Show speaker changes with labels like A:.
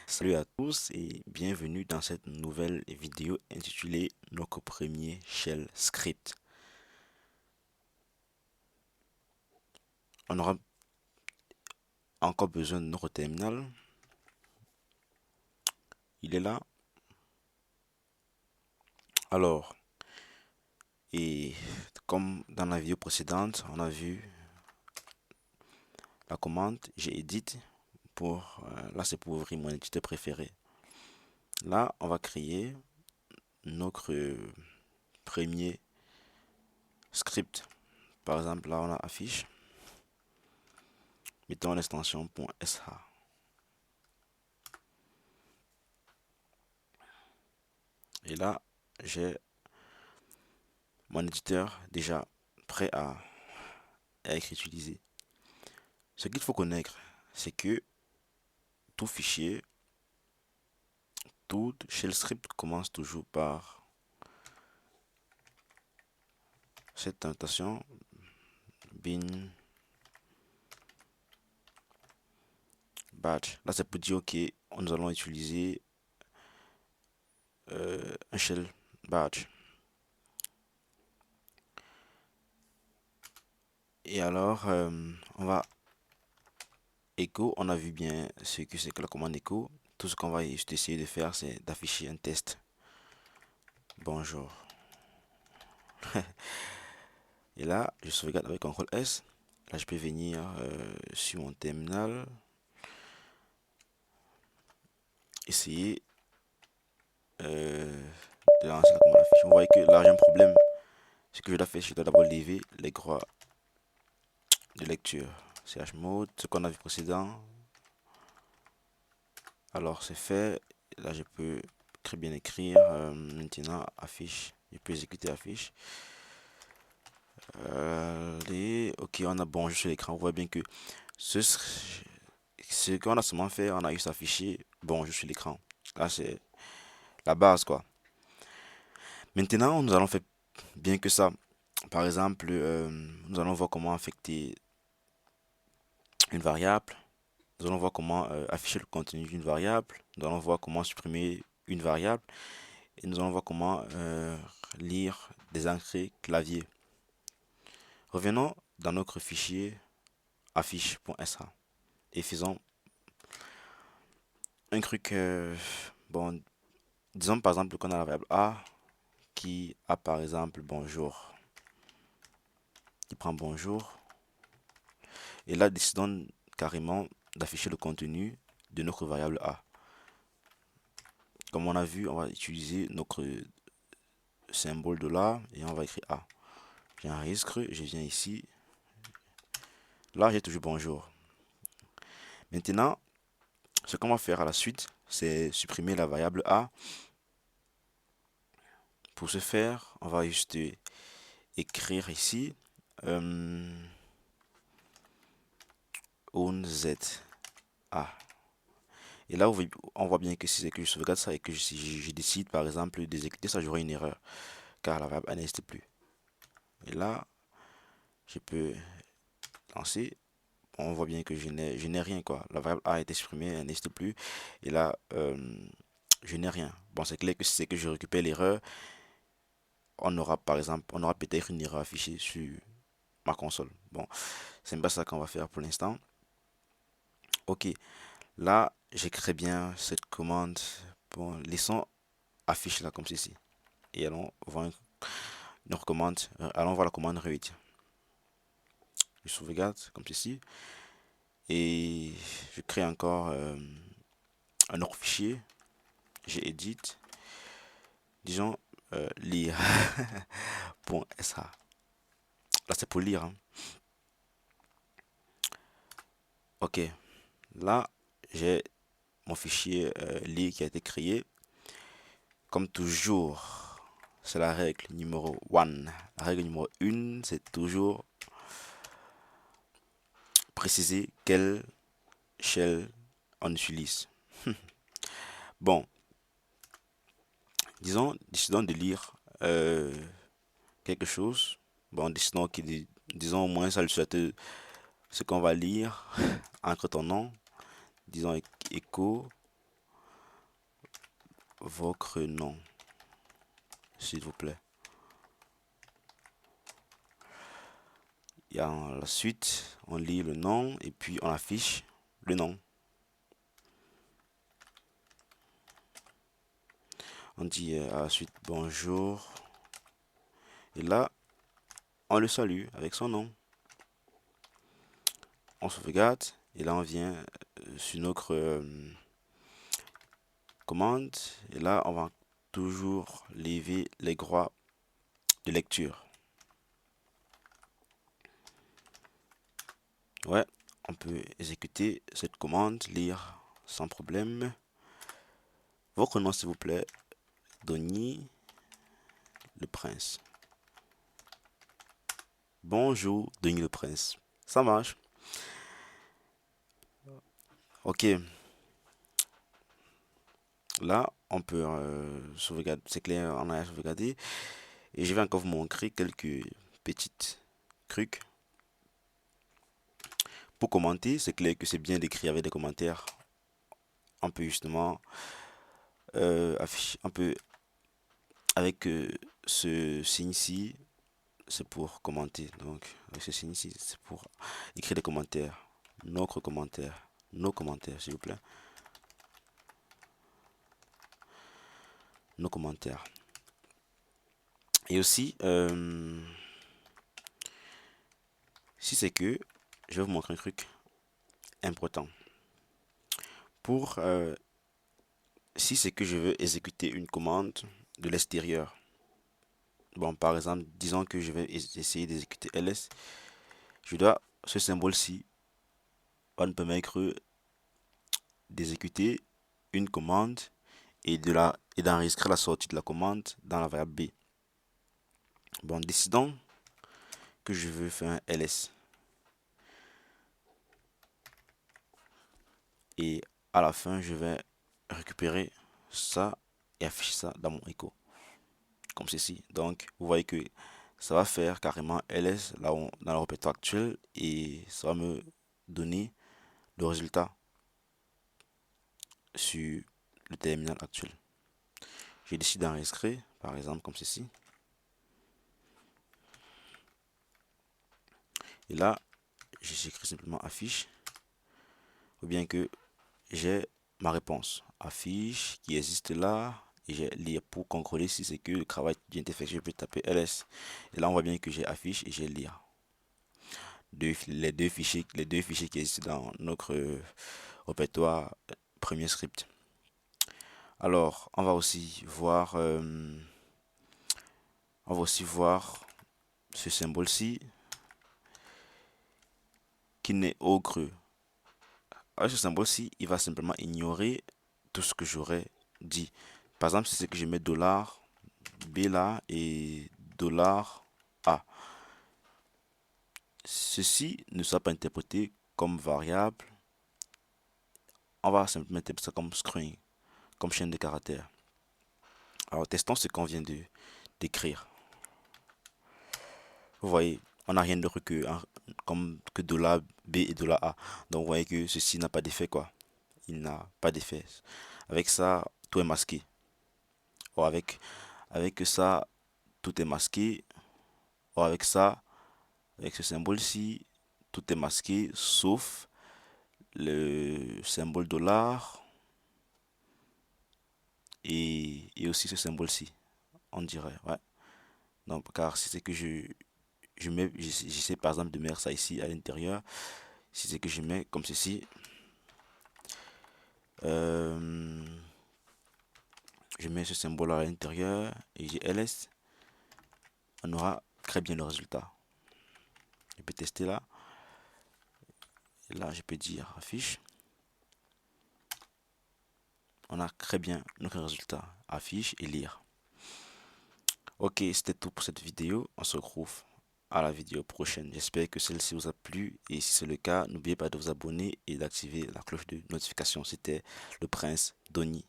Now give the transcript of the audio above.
A: Salut à tous et bienvenue dans cette nouvelle vidéo intitulée Notre premier shell script. On aura encore besoin de notre terminal. Il est là. Alors, et comme dans la vidéo précédente, on a vu la commande gedit pour là c'est pour ouvrir mon éditeur préféré. Là, on va créer notre premier script. Par exemple, là on a affiche. Mettons l'extension .sh. Et là, j'ai mon éditeur déjà prêt à être utilisé. Ce qu'il faut connaître, c'est que tout fichier, tout shell script commence toujours par cette notation bin batch. Là, c'est pour dire que nous allons utiliser un shell batch. Et alors, on va echo. On a vu bien ce que c'est que la commande echo. Tout ce qu'on va juste essayer de faire, c'est d'afficher un test. Bonjour. Et là, je sauvegarde avec CTRL S. Là, je peux venir sur mon terminal. Essayer de lancer la commande affiche. Vous voyez que là, j'ai un problème. Ce que je dois faire, je dois d'abord lever les croix de lecture. Chmod, ce qu'on a vu précédent. Alors, c'est fait. Là, je peux très bien écrire. Maintenant, affiche. Je peux exécuter affiche. Ok, on a bon sur l'écran. Vous voyez bien que ce qu'on a seulement fait, on a juste affiché bonjour sur l'écran. Là, c'est la base, quoi. Maintenant, nous allons faire bien que ça. Par exemple, nous allons voir comment affecter une variable. Nous allons voir comment afficher le contenu d'une variable. Nous allons voir comment supprimer une variable. Et nous allons voir comment lire des entrées clavier. Revenons dans notre fichier affiche.sh et faisons un truc. Bon, disons par exemple qu'on a la variable A qui a par exemple bonjour. Il prend bonjour. Et là, décidons carrément d'afficher le contenu de notre variable A. Comme on a vu, on va utiliser notre symbole de là et on va écrire A. J'enregistre, je viens ici. Là, j'ai toujours bonjour. Maintenant, ce qu'on va faire à la suite, c'est supprimer la variable A. Pour ce faire, on va juste écrire ici z A. Et là, on voit bien que si c'est que je sauvegarde ça et que je décide par exemple d'exécuter ça, j'aurai une erreur car la variable n'existe plus. Et là, je peux lancer. On voit bien que je n'ai rien quoi. La variable A a été supprimée, elle n'existe plus. Et là, je n'ai rien. Bon, c'est clair que si c'est que je récupère l'erreur, on aura par exemple, on aura peut-être une erreur affichée sur ma console. Bon, c'est pas ça qu'on va faire pour l'instant. Ok, là, j'écris bien cette commande. Bon, laissons affiche là comme ceci. Et allons voir notre commande. Allons voir la commande read. Je sauvegarde comme ceci. Et je crée encore un autre fichier. J'édite. Disons lire. .sh. Là, c'est pour lire. Hein. Ok. Là, j'ai mon fichier lire qui a été créé. Comme toujours, c'est la règle numéro 1. La règle numéro 1, c'est toujours préciser quel shell on utilise. Bon, décidons de lire quelque chose. Bon, disons au moins ça le souhaite ce qu'on va lire entre ton nom. Disons écho votre nom, s'il vous plaît. Et à la suite, on lit le nom et puis on affiche le nom. On dit à la suite bonjour. Et là, on le salue avec son nom. On sauvegarde. Et là, on vient sur notre commande. Et là, on va toujours lever les croix de lecture. Ouais, on peut exécuter cette commande, lire sans problème. Votre nom, s'il vous plaît, Donny le Prince. Bonjour, Donny le Prince. Ça marche. Ok. Là, on peut sauvegarder. C'est clair, on a sauvegardé. Et je vais encore vous montrer quelques petites trucs. Pour commenter, c'est clair que c'est bien d'écrire avec des commentaires. On peut justement afficher, on peut avec ce signe-ci, c'est pour commenter. Donc, avec ce signe-ci, c'est pour écrire des commentaires. Nos commentaires, s'il vous plaît. Nos commentaires. Et aussi, si c'est que, je vais vous montrer un truc important. Pour, si c'est que je veux exécuter une commande de l'extérieur. Bon, par exemple, disons que je vais essayer d'exécuter ls. Je dois, ce symbole-ci va me permettre d'exécuter une commande et d'enregistrer la sortie de la commande dans la variable b. Bon, décidons que je veux faire un ls. Et à la fin, je vais récupérer ça et afficher ça dans mon écho. Comme ceci. Donc, vous voyez que ça va faire carrément ls là dans le répertoire actuel et ça va me donner le résultat sur le terminal actuel. Je décide d'enregistrer, par exemple, comme ceci. Et là, j'écris simplement affiche. Ou bien que j'ai ma réponse. Affiche qui existe là. Et j'ai lire pour contrôler si c'est que le travail vient effectué. Je peux taper ls. Et là, on voit bien que j'ai affiche et j'ai lire. Les deux fichiers qui existent dans notre répertoire premier script. Alors, on va aussi voir ce symbole-ci qui n'est autre. Avec ce symbole-ci, il va simplement ignorer tout ce que j'aurais dit. Par exemple, si c'est que je mets $, B là et $A. Ceci ne sera pas interprété comme variable. On va simplement interpréter ça comme string, comme chaîne de caractères. Alors, testons ce qu'on vient d'écrire. Vous voyez, on n'a rien d'autre que comme que $B et $A. Donc, vous voyez que ceci n'a pas d'effet, quoi. Il n'a pas d'effet. Avec ça, tout est masqué. Or, avec ça, tout est masqué. Or, avec ça, avec ce symbole-ci, tout est masqué, sauf le symbole $. Et aussi ce symbole-ci, on dirait, ouais. Donc, car si c'est que j'essaie par exemple de mettre ça ici à l'intérieur, si c'est que je mets comme ceci, je mets ce symbole à l'intérieur et j'ai ls, on aura très bien le résultat. Je peux tester là. Et là, je peux dire affiche. On a très bien notre résultat. Affiche et lire. Ok, c'était tout pour cette vidéo. On se retrouve à la vidéo prochaine. J'espère que celle-ci vous a plu. Et si c'est le cas, n'oubliez pas de vous abonner et d'activer la cloche de notification. C'était le Prince Donny.